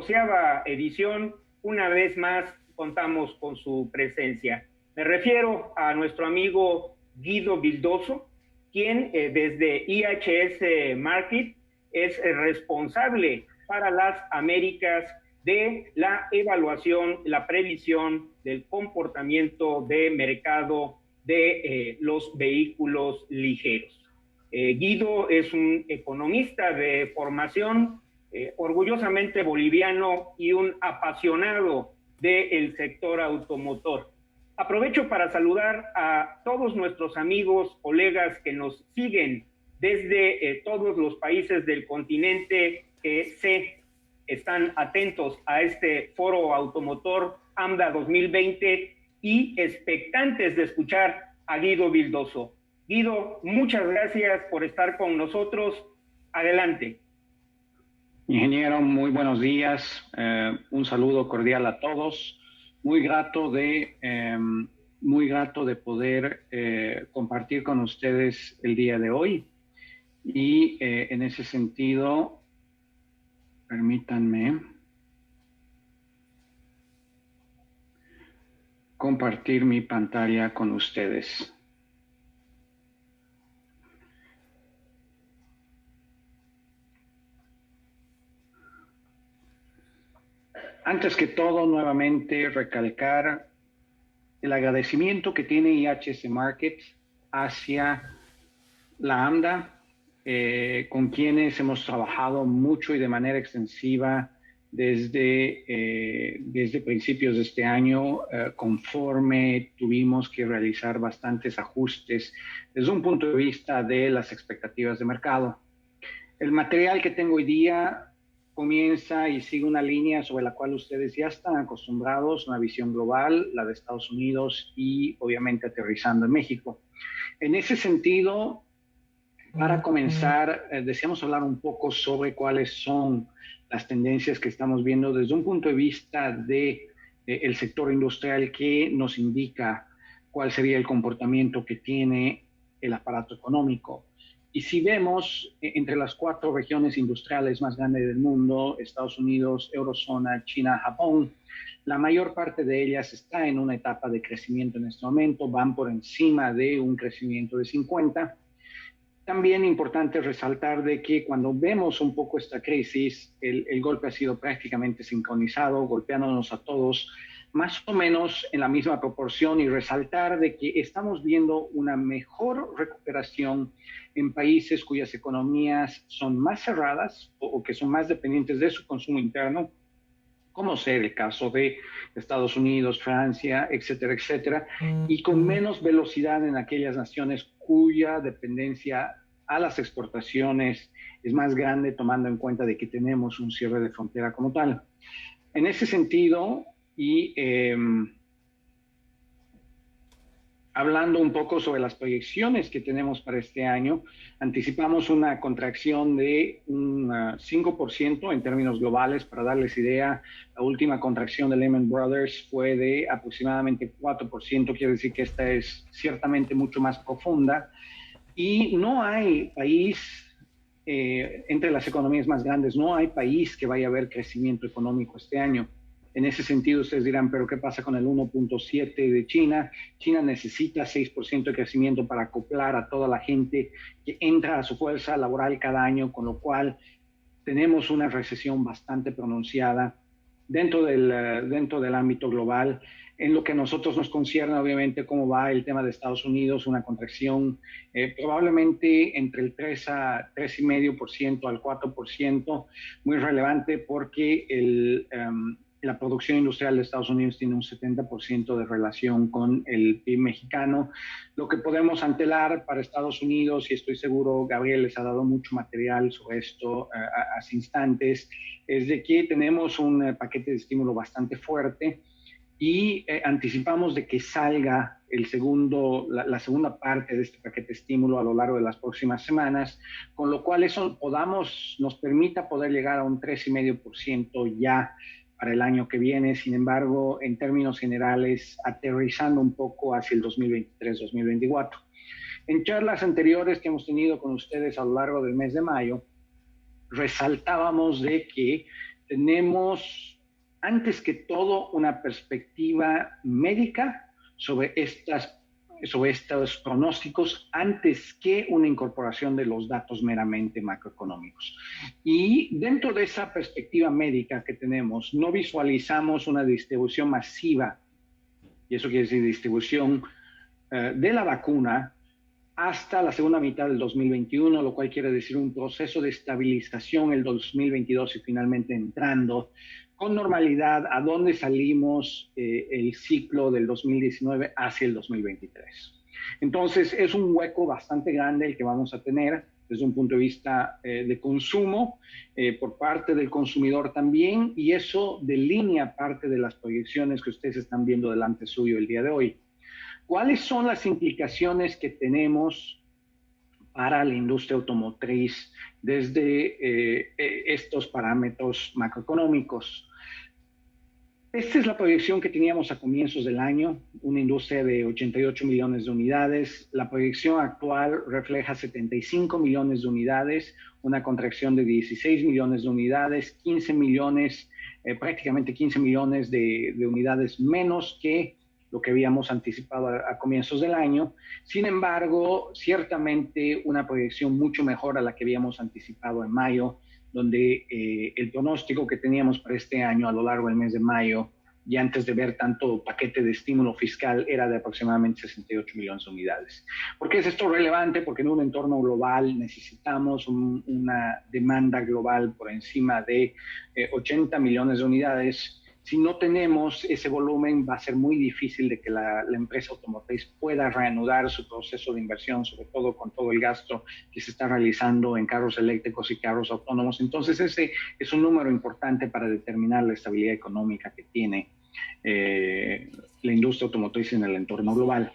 14ª edición. Una vez más contamos con su presencia. Me refiero a nuestro amigo Guido Vildoso, quien desde IHS Markit es responsable para las Américas de la evaluación, la previsión del comportamiento de mercado de los vehículos ligeros. Guido es un economista de formación, orgullosamente boliviano y un apasionado del sector automotor. Aprovecho para saludar a todos nuestros amigos, colegas que nos siguen desde todos los países del continente que se están atentos a este foro automotor AMDA 2020 y expectantes de escuchar a Guido Vildoso. Guido, muchas gracias por estar con nosotros. Adelante. Ingeniero, muy buenos días. Un saludo cordial a todos. Muy grato de poder compartir con ustedes el día de hoy. Y en ese sentido, permítanme compartir mi pantalla con ustedes. Antes que todo, nuevamente recalcar el agradecimiento que tiene IHS Markit hacia la AMDA, con quienes hemos trabajado mucho y de manera extensiva desde principios de este año, conforme tuvimos que realizar bastantes ajustes desde un punto de vista de las expectativas de mercado. El material que tengo hoy día comienza y sigue una línea sobre la cual ustedes ya están acostumbrados, una visión global, la de Estados Unidos y obviamente aterrizando en México. En ese sentido, para comenzar, deseamos hablar un poco sobre cuáles son las tendencias que estamos viendo desde un punto de vista del sector industrial que nos indica cuál sería el comportamiento que tiene el aparato económico. Y si vemos entre las 4 regiones industriales más grandes del mundo, Estados Unidos, Eurozona, China, Japón, la mayor parte de ellas está en una etapa de crecimiento en este momento, van por encima de un crecimiento de 50. También importante resaltar de que cuando vemos un poco esta crisis, el golpe ha sido prácticamente sincronizado, golpeándonos a todos más o menos en la misma proporción, y resaltar de que estamos viendo una mejor recuperación en países cuyas economías son más cerradas o que son más dependientes de su consumo interno, como ser el caso de Estados Unidos, Francia, etcétera, etcétera, y con menos velocidad en aquellas naciones cuya dependencia a las exportaciones es más grande, tomando en cuenta de que tenemos un cierre de frontera como tal. En ese sentido, y hablando un poco sobre las proyecciones que tenemos para este año, anticipamos una contracción de un 5% en términos globales. Para darles idea, la última contracción de Lehman Brothers fue de aproximadamente 4%, quiere decir que esta es ciertamente mucho más profunda. Y no hay país, entre las economías más grandes, no hay país que vaya a ver crecimiento económico este año. En ese sentido, ustedes dirán, ¿pero qué pasa con el 1.7 de China? China necesita 6% de crecimiento para acoplar a toda la gente que entra a su fuerza laboral cada año, con lo cual tenemos una recesión bastante pronunciada dentro del ámbito global. En lo que a nosotros nos concierne, obviamente, cómo va el tema de Estados Unidos, una contracción probablemente entre el 3,5% al 4%, muy relevante porque la producción industrial de Estados Unidos tiene un 70% de relación con el PIB mexicano. Lo que podemos antelar para Estados Unidos, y estoy seguro Gabriel les ha dado mucho material sobre esto hace instantes, es de que tenemos un paquete de estímulo bastante fuerte y anticipamos de que salga la segunda parte de este paquete de estímulo a lo largo de las próximas semanas, con lo cual eso nos permita poder llegar a un 3,5% ya para el año que viene. Sin embargo, en términos generales, aterrizando un poco hacia el 2023-2024. En charlas anteriores que hemos tenido con ustedes a lo largo del mes de mayo, resaltábamos de que tenemos, antes que todo, una perspectiva médica sobre estos pronósticos antes que una incorporación de los datos meramente macroeconómicos. Y dentro de esa perspectiva médica que tenemos, no visualizamos una distribución masiva, y eso quiere decir distribución de la vacuna hasta la segunda mitad del 2021, lo cual quiere decir un proceso de estabilización el 2022 y finalmente entrando con normalidad a donde salimos el ciclo del 2019 hacia el 2023. Entonces es un hueco bastante grande el que vamos a tener desde un punto de vista de consumo por parte del consumidor también, y eso delinea parte de las proyecciones que ustedes están viendo delante suyo el día de hoy. ¿Cuáles son las implicaciones que tenemos para la industria automotriz desde estos parámetros macroeconómicos? Esta es la proyección que teníamos a comienzos del año, una industria de 88 millones de unidades. La proyección actual refleja 75 millones de unidades, una contracción de 16 millones de unidades, 15 millones, prácticamente 15 millones de unidades menos que lo que habíamos anticipado a comienzos del año. Sin embargo, ciertamente una proyección mucho mejor a la que habíamos anticipado en mayo, donde el pronóstico que teníamos para este año a lo largo del mes de mayo, y antes de ver tanto paquete de estímulo fiscal, era de aproximadamente 68 millones de unidades. ¿Por qué es esto relevante? Porque en un entorno global necesitamos una demanda global por encima de 80 millones de unidades. Si no tenemos ese volumen, va a ser muy difícil de que la empresa automotriz pueda reanudar su proceso de inversión, sobre todo con todo el gasto que se está realizando en carros eléctricos y carros autónomos. Entonces, ese es un número importante para determinar la estabilidad económica que tiene la industria automotriz en el entorno global.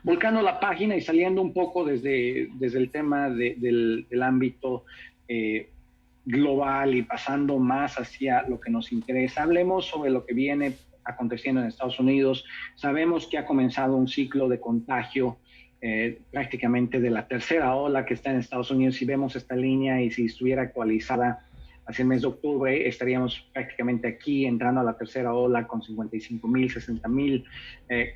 Volcando la página y saliendo un poco desde el tema del ámbito global y pasando más hacia lo que nos interesa, hablemos sobre lo que viene aconteciendo en Estados Unidos. Sabemos que ha comenzado un ciclo de contagio prácticamente de la tercera ola que está en Estados Unidos. Si vemos esta línea y si estuviera actualizada hacia el mes de octubre, estaríamos prácticamente aquí entrando a la tercera ola con 55,000, 60,000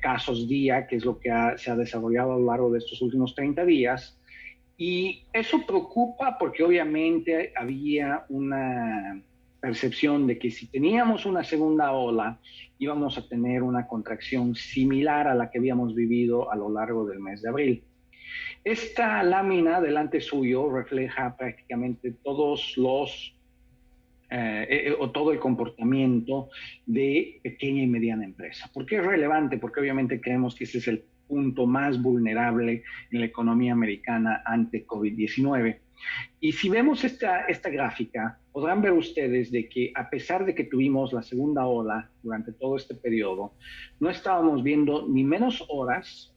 casos día, que es lo que se ha desarrollado a lo largo de estos últimos 30 días. Y eso preocupa porque obviamente había una percepción de que si teníamos una segunda ola íbamos a tener una contracción similar a la que habíamos vivido a lo largo del mes de abril. Esta lámina delante suyo refleja prácticamente todos los o todo el comportamiento de pequeña y mediana empresa. ¿Por qué es relevante? Porque obviamente creemos que ese es el punto más vulnerable en la economía americana ante COVID-19. Y si vemos esta gráfica, podrán ver ustedes de que a pesar de que tuvimos la segunda ola durante todo este periodo, no estábamos viendo ni menos horas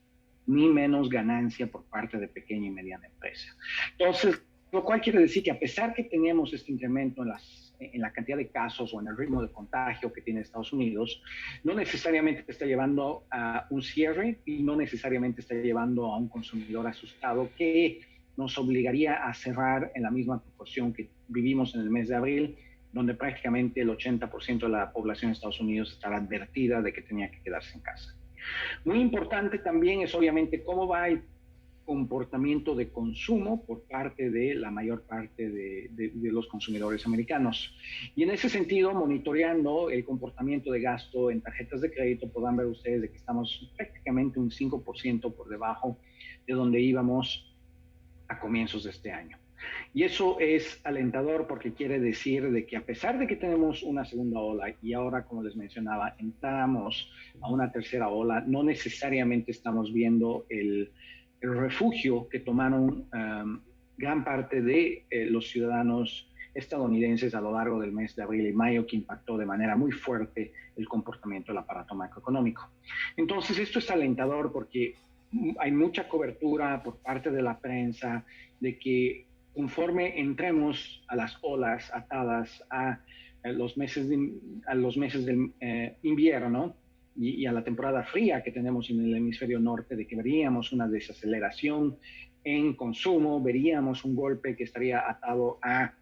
ni menos ganancia por parte de pequeña y mediana empresa. Entonces, lo cual quiere decir que a pesar que teníamos este incremento en la cantidad de casos o en el ritmo de contagio que tiene Estados Unidos, no necesariamente está llevando a un cierre y no necesariamente está llevando a un consumidor asustado que nos obligaría a cerrar en la misma proporción que vivimos en el mes de abril, donde prácticamente el 80% de la población de Estados Unidos estaba advertida de que tenía que quedarse en casa. Muy importante también es obviamente cómo va el comportamiento de consumo por parte de la mayor parte de los consumidores americanos. Y en ese sentido, monitoreando el comportamiento de gasto en tarjetas de crédito, podrán ver ustedes de que estamos prácticamente un 5% por debajo de donde íbamos a comienzos de este año. Y eso es alentador porque quiere decir de que a pesar de que tenemos una segunda ola y ahora, como les mencionaba, entramos a una tercera ola, no necesariamente estamos viendo el refugio que tomaron gran parte de los ciudadanos estadounidenses a lo largo del mes de abril y mayo, que impactó de manera muy fuerte el comportamiento del aparato macroeconómico. Entonces, esto es alentador porque hay mucha cobertura por parte de la prensa de que conforme entremos a las olas atadas a los meses del invierno, y a la temporada fría que tenemos en el hemisferio norte, de que veríamos una desaceleración en consumo, veríamos un golpe que estaría atado a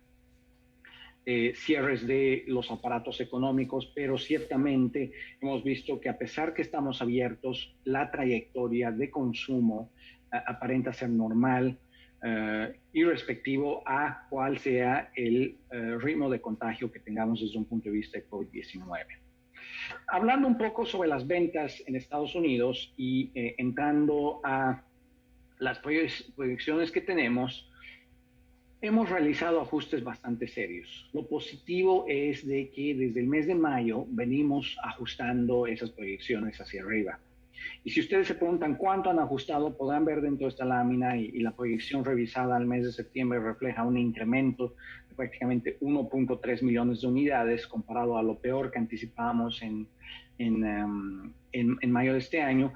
cierres de los aparatos económicos, pero ciertamente hemos visto que a pesar que estamos abiertos, la trayectoria de consumo aparenta ser normal, y respectivo a cuál sea el ritmo de contagio que tengamos desde un punto de vista de COVID-19. Hablando un poco sobre las ventas en Estados Unidos y entrando a las proyecciones que tenemos, hemos realizado ajustes bastante serios. Lo positivo es de que desde el mes de mayo venimos ajustando esas proyecciones hacia arriba. Y si ustedes se preguntan cuánto han ajustado, podrán ver dentro de esta lámina y la proyección revisada al mes de septiembre refleja un incremento de prácticamente 1.3 millones de unidades comparado a lo peor que anticipábamos en mayo de este año.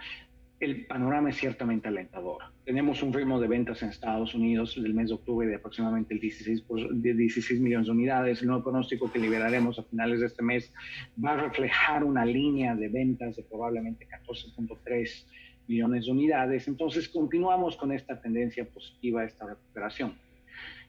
El panorama es ciertamente alentador. Tenemos un ritmo de ventas en Estados Unidos del mes de octubre de aproximadamente el 16 millones de unidades. El nuevo pronóstico que liberaremos a finales de este mes va a reflejar una línea de ventas de probablemente 14.3 millones de unidades. Entonces, continuamos con esta tendencia positiva, esta recuperación.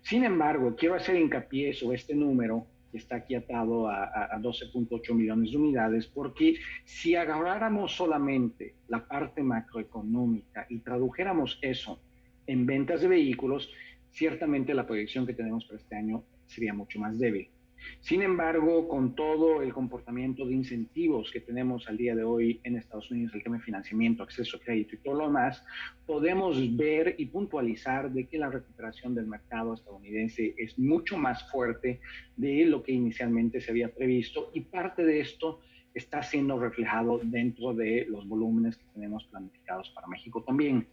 Sin embargo, quiero hacer hincapié sobre este número que está aquí atado a 12.8 millones de unidades, porque si agarráramos solamente la parte macroeconómica y tradujéramos eso en ventas de vehículos, ciertamente la proyección que tenemos para este año sería mucho más débil. Sin embargo, con todo el comportamiento de incentivos que tenemos al día de hoy en Estados Unidos, el tema de financiamiento, acceso a crédito y todo lo demás, podemos ver y puntualizar de que la recuperación del mercado estadounidense es mucho más fuerte de lo que inicialmente se había previsto, y parte de esto está siendo reflejado dentro de los volúmenes que tenemos planificados para México también.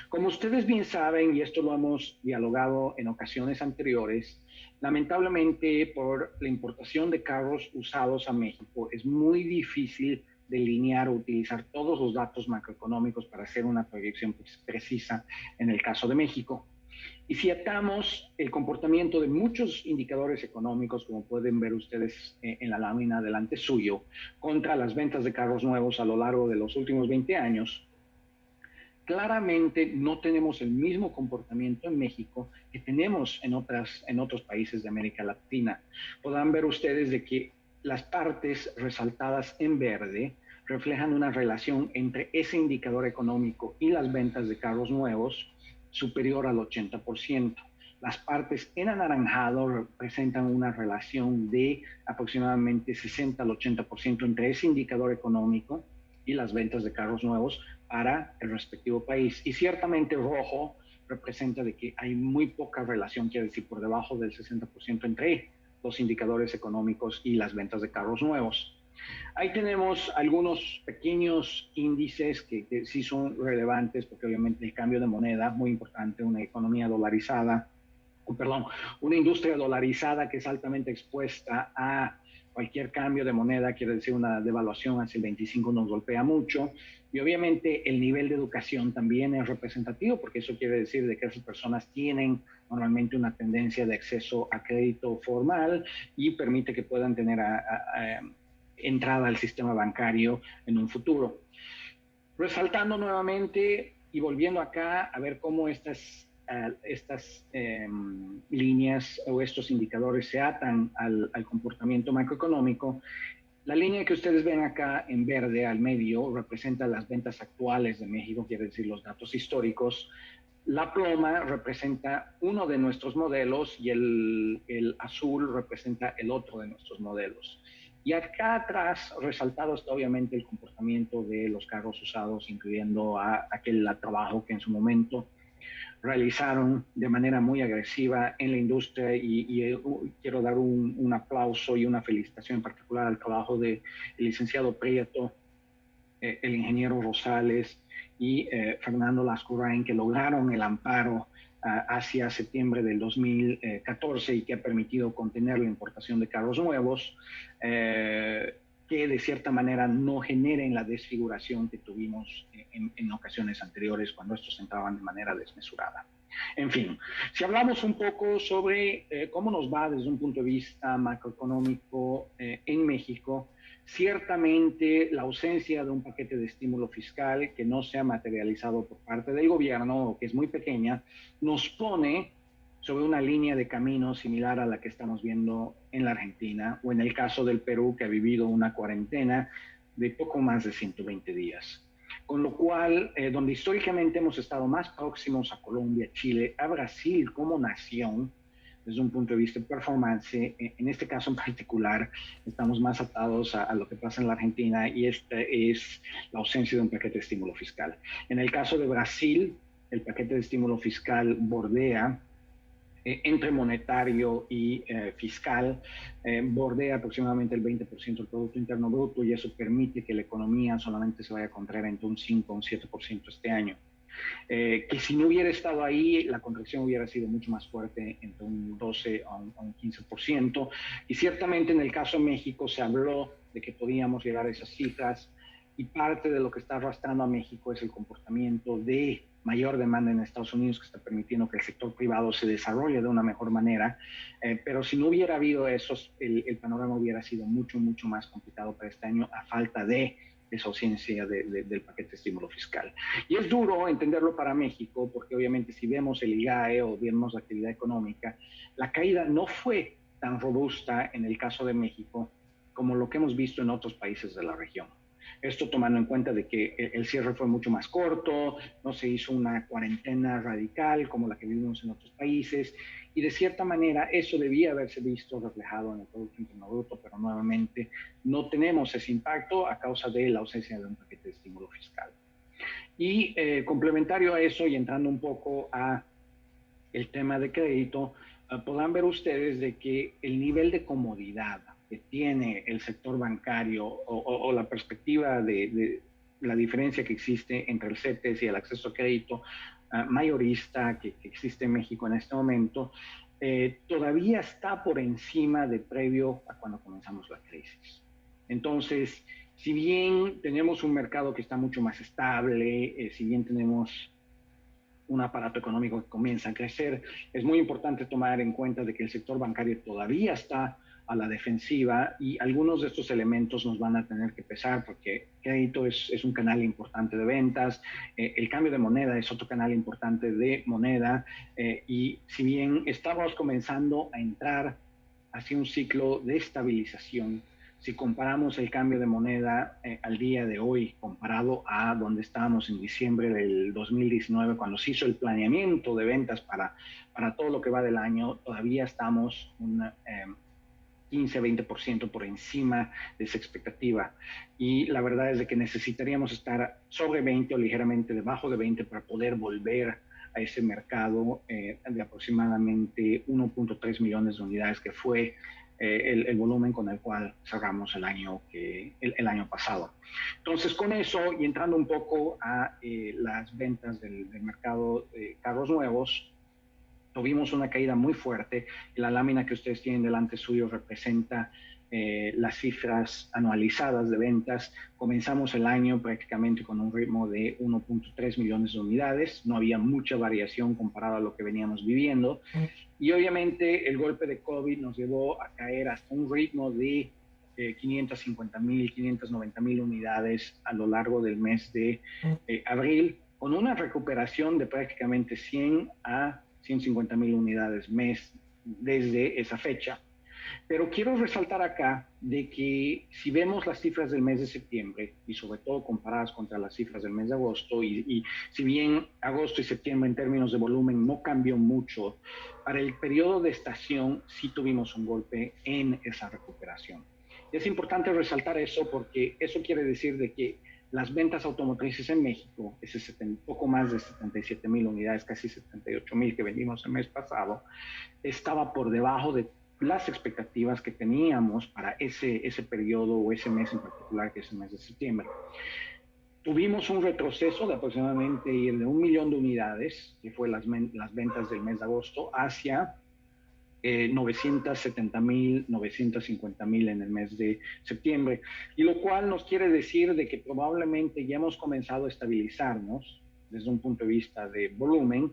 Como ustedes bien saben, y esto lo hemos dialogado en ocasiones anteriores, lamentablemente por la importación de carros usados a México es muy difícil delinear o utilizar todos los datos macroeconómicos para hacer una proyección precisa en el caso de México. Y si atamos el comportamiento de muchos indicadores económicos, como pueden ver ustedes en la lámina delante suyo, contra las ventas de carros nuevos a lo largo de los últimos 20 años, claramente no tenemos el mismo comportamiento en México que tenemos en otros países de América Latina. Podrán ver ustedes de que las partes resaltadas en verde reflejan una relación entre ese indicador económico y las ventas de carros nuevos superior al 80%. Las partes en anaranjado representan una relación de aproximadamente 60 al 80% entre ese indicador económico y las ventas de carros nuevos para el respectivo país. Y ciertamente rojo representa de que hay muy poca relación, quiere decir por debajo del 60% entre los indicadores económicos y las ventas de carros nuevos. Ahí tenemos algunos pequeños índices que sí son relevantes, porque obviamente el cambio de moneda, muy importante, una economía dolarizada, una industria dolarizada que es altamente expuesta a cualquier cambio de moneda, quiere decir una devaluación hacia el 25 nos golpea mucho, y obviamente el nivel de educación también es representativo, porque eso quiere decir de que esas personas tienen normalmente una tendencia de acceso a crédito formal y permite que puedan tener entrada al sistema bancario en un futuro. Resaltando nuevamente y volviendo acá a ver cómo estas líneas o estos indicadores se atan al comportamiento macroeconómico. La línea que ustedes ven acá en verde al medio representa las ventas actuales de México, quiere decir los datos históricos. La ploma representa uno de nuestros modelos y el azul representa el otro de nuestros modelos. Y acá atrás resaltado está obviamente el comportamiento de los carros usados, incluyendo aquel trabajo que en su momento realizaron de manera muy agresiva en la industria, y quiero dar un aplauso y una felicitación en particular al trabajo del licenciado Prieto, el ingeniero Rosales y Fernando Lascurain, que lograron el amparo hacia septiembre del 2014 y que ha permitido contener la importación de carros nuevos, que de cierta manera no generen la desfiguración que tuvimos en ocasiones anteriores cuando estos entraban de manera desmesurada. En fin, si hablamos un poco sobre cómo nos va desde un punto de vista macroeconómico en México, ciertamente la ausencia de un paquete de estímulo fiscal que no se ha materializado por parte del gobierno o que es muy pequeña, nos pone sobre una línea de camino similar a la que estamos viendo en la Argentina o en el caso del Perú, que ha vivido una cuarentena de poco más de 120 días. Con lo cual, donde históricamente hemos estado más próximos a Colombia, Chile, a Brasil como nación, desde un punto de vista de performance, en este caso en particular, estamos más atados a lo que pasa en la Argentina y esta es la ausencia de un paquete de estímulo fiscal. En el caso de Brasil, el paquete de estímulo fiscal bordea entre monetario y fiscal, bordea aproximadamente el 20% del Producto Interno Bruto y eso permite que la economía solamente se vaya a contraer entre un 5 o un 7% este año. Que si no hubiera estado ahí, la contracción hubiera sido mucho más fuerte, entre un 12 a un 15%. Y ciertamente en el caso de México se habló de que podíamos llegar a esas cifras y parte de lo que está arrastrando a México es el comportamiento de mayor demanda en Estados Unidos que está permitiendo que el sector privado se desarrolle de una mejor manera, pero si no hubiera habido eso, el panorama hubiera sido mucho, mucho más complicado para este año a falta de esa ausencia del paquete de estímulo fiscal. Y es duro entenderlo para México, porque obviamente si vemos el IGAE o vemos la actividad económica, la caída no fue tan robusta en el caso de México como lo que hemos visto en otros países de la región. Esto tomando en cuenta de que el cierre fue mucho más corto, no se hizo una cuarentena radical como la que vivimos en otros países, y de cierta manera eso debía haberse visto reflejado en el Producto Interno Bruto, pero nuevamente no tenemos ese impacto a causa de la ausencia de un paquete de estímulo fiscal. Y complementario a eso y entrando un poco a el tema de crédito, podrán ver ustedes de que el nivel de comodidad que tiene el sector bancario o la perspectiva de la diferencia que existe entre el CETES y el acceso a crédito mayorista que existe en México en este momento, todavía está por encima de previo a cuando comenzamos la crisis. Entonces, si bien tenemos un mercado que está mucho más estable, si bien tenemos un aparato económico que comienza a crecer, es muy importante tomar en cuenta de que el sector bancario todavía está a la defensiva y algunos de estos elementos nos van a tener que pesar porque crédito es un canal importante de ventas, el cambio de moneda es otro canal importante de moneda y si bien estamos comenzando a entrar hacia un ciclo de estabilización, si comparamos el cambio de moneda al día de hoy comparado a donde estábamos en diciembre del 2019 cuando se hizo el planeamiento de ventas para todo lo que va del año, todavía estamos un 15-20% por encima de esa expectativa. Y la verdad es de que necesitaríamos estar sobre 20 o ligeramente debajo de 20 para poder volver a ese mercado de aproximadamente 1.3 millones de unidades que fue el volumen con el cual cerramos el año pasado. Entonces, con eso y entrando un poco a las ventas del mercado de carros nuevos, tuvimos una caída muy fuerte. La lámina que ustedes tienen delante suyo representa las cifras anualizadas de ventas. Comenzamos el año prácticamente con un ritmo de 1.3 millones de unidades. No había mucha variación comparado a lo que veníamos viviendo. Y obviamente el golpe de COVID nos llevó a caer hasta un ritmo de 550,000, 590,000 unidades a lo largo del mes de abril, con una recuperación de prácticamente 100 a 150,000 unidades mes desde esa fecha. Pero quiero resaltar acá de que si vemos las cifras del mes de septiembre y sobre todo comparadas contra las cifras del mes de agosto y si bien agosto y septiembre en términos de volumen no cambió mucho, para el periodo de estación sí tuvimos un golpe en esa recuperación. Es importante resaltar eso porque eso quiere decir de que las ventas automotrices en México, ese poco más de 77,000 unidades, casi 78,000 que vendimos el mes pasado, estaba por debajo de las expectativas que teníamos para ese periodo o ese mes en particular, que es el mes de septiembre. Tuvimos un retroceso de aproximadamente ir de 1 millón de unidades, que fue las ventas del mes de agosto, hacia 970,000, 950,000 en el mes de septiembre, y lo cual nos quiere decir de que probablemente ya hemos comenzado a estabilizarnos desde un punto de vista de volumen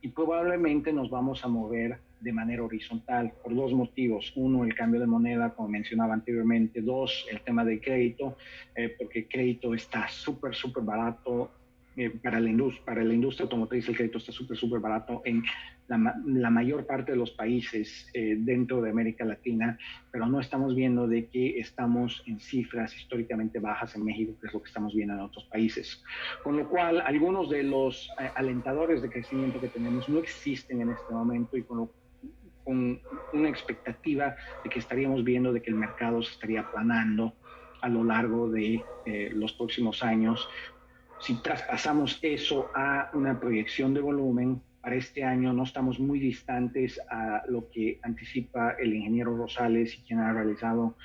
y probablemente nos vamos a mover de manera horizontal por dos motivos. Uno, el cambio de moneda, como mencionaba anteriormente. Dos, el tema del crédito, porque el crédito está súper barato para la industria automotriz el crédito está súper barato en la mayor parte de los países dentro de América Latina, pero no estamos viendo de que estamos en cifras históricamente bajas en México, que es lo que estamos viendo en otros países. Con lo cual, algunos de los alentadores de crecimiento que tenemos no existen en este momento y con una expectativa de que estaríamos viendo de que el mercado se estaría aplanando a lo largo de los próximos años. Si traspasamos eso a una proyección de volumen, para este año no estamos muy distantes a lo que anticipa el ingeniero Rosales, y quien ha realizado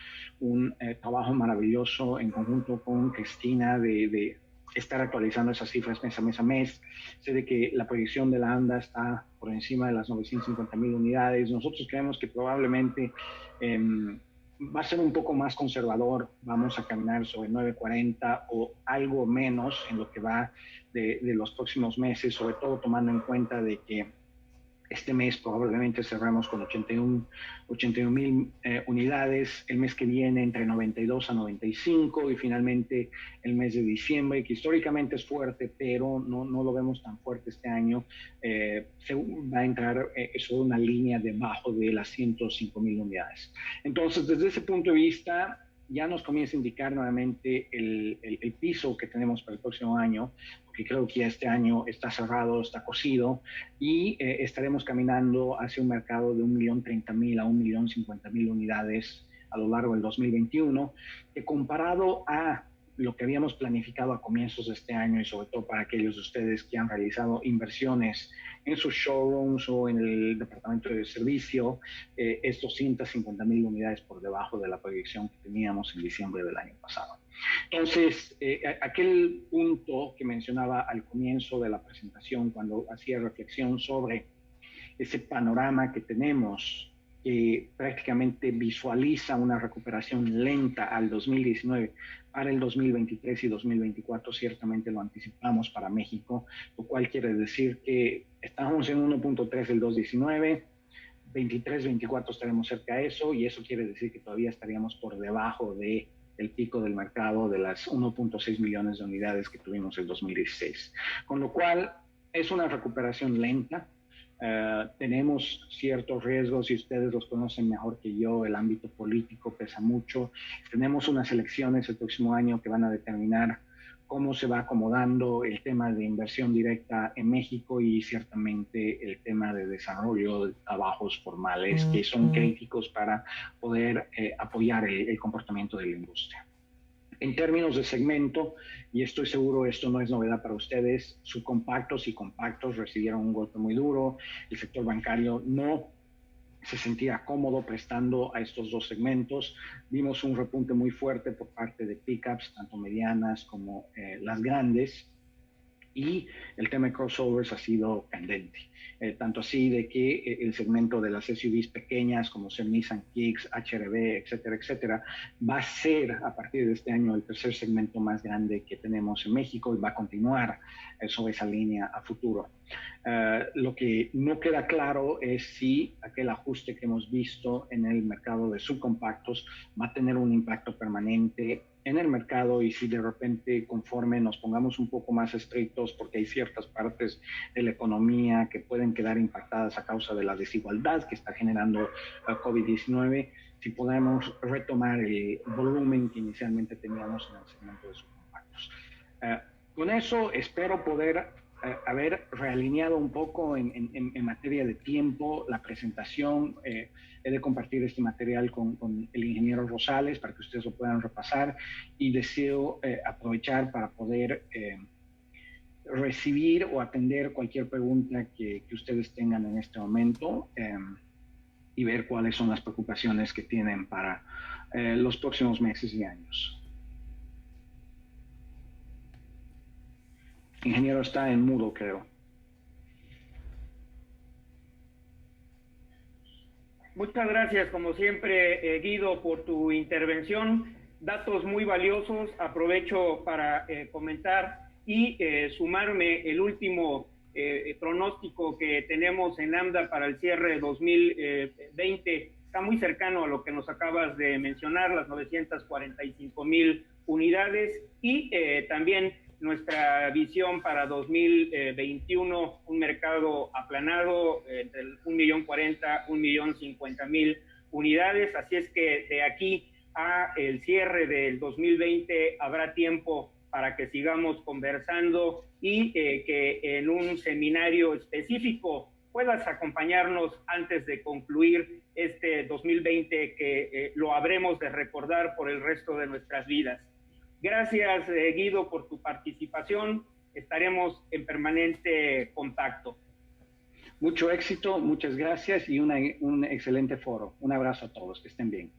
un trabajo maravilloso en conjunto con Cristina de estar actualizando esas cifras mes a mes. Sé de que la proyección de la ANDA está por encima de las 950,000 unidades. Nosotros creemos que probablemente va a ser un poco más conservador, vamos a caminar sobre 940 o algo menos en lo que va de los próximos meses, sobre todo tomando en cuenta de que este mes probablemente cerramos con 81,000 unidades, el mes que viene entre 92 a 95 y finalmente el mes de diciembre, que históricamente es fuerte, pero no lo vemos tan fuerte este año, se va a entrar sobre una línea debajo de las 105,000 unidades. Entonces, desde ese punto de vista, ya nos comienza a indicar nuevamente el piso que tenemos para el próximo año, porque creo que ya este año está cerrado, está cosido, y estaremos caminando hacia un mercado de 1,030,000 a 1,050,000 unidades a lo largo del 2021, que comparado a lo que habíamos planificado a comienzos de este año, y sobre todo para aquellos de ustedes que han realizado inversiones en sus showrooms o en el departamento de servicio, es 250,000 unidades por debajo de la proyección que teníamos en diciembre del año pasado. Entonces, aquel punto que mencionaba al comienzo de la presentación, cuando hacía reflexión sobre ese panorama que tenemos, que prácticamente visualiza una recuperación lenta al 2019, para el 2023 y 2024 ciertamente lo anticipamos para México, lo cual quiere decir que estamos en 1.3 del 2019, 23, 24 estaremos cerca de eso, y eso quiere decir que todavía estaríamos por debajo de el pico del mercado de las 1.6 millones de unidades que tuvimos en 2016. Con lo cual, es una recuperación lenta. Tenemos ciertos riesgos, y ustedes los conocen mejor que yo, el ámbito político pesa mucho. Tenemos unas elecciones el próximo año que van a determinar cómo se va acomodando el tema de inversión directa en México y ciertamente el tema de desarrollo de trabajos formales que son críticos para poder apoyar el comportamiento de la industria. En términos de segmento, y estoy seguro esto no es novedad para ustedes, subcompactos y compactos recibieron un golpe muy duro. El sector bancario no se sentía cómodo prestando a estos dos segmentos. Vimos un repunte muy fuerte por parte de pickups, tanto medianas como las grandes. Y el tema de crossovers ha sido candente, tanto así de que el segmento de las SUVs pequeñas como ser Nissan Kicks, HRV, etcétera, va a ser a partir de este año el tercer segmento más grande que tenemos en México y va a continuar sobre esa línea a futuro. Lo que no queda claro es si aquel ajuste que hemos visto en el mercado de subcompactos va a tener un impacto permanente en el mercado, y si de repente, conforme nos pongamos un poco más estrictos, porque hay ciertas partes de la economía que pueden quedar impactadas a causa de la desigualdad que está generando COVID-19, si podemos retomar el volumen que inicialmente teníamos en el segmento de subcompactos. Con eso espero poder haber realineado un poco en materia de tiempo la presentación. He de compartir este material con el ingeniero Rosales para que ustedes lo puedan repasar, y deseo aprovechar para poder recibir o atender cualquier pregunta que ustedes tengan en este momento, y ver cuáles son las preocupaciones que tienen para los próximos meses y años. Ingeniero está en mudo, creo. Muchas gracias, como siempre, Guido, por tu intervención. Datos muy valiosos. Aprovecho para comentar y sumarme el último pronóstico que tenemos en AMDA para el cierre de 2020. Está muy cercano a lo que nos acabas de mencionar, las 945,000 unidades, y también nuestra visión para 2021, un mercado aplanado entre el 1.040.000, 1.050.000 unidades. Así es que de aquí a el cierre del 2020 habrá tiempo para que sigamos conversando y que en un seminario específico puedas acompañarnos antes de concluir este 2020 que lo habremos de recordar por el resto de nuestras vidas. Gracias, Guido, por tu participación. Estaremos en permanente contacto. Mucho éxito, muchas gracias y un excelente foro. Un abrazo a todos, que estén bien.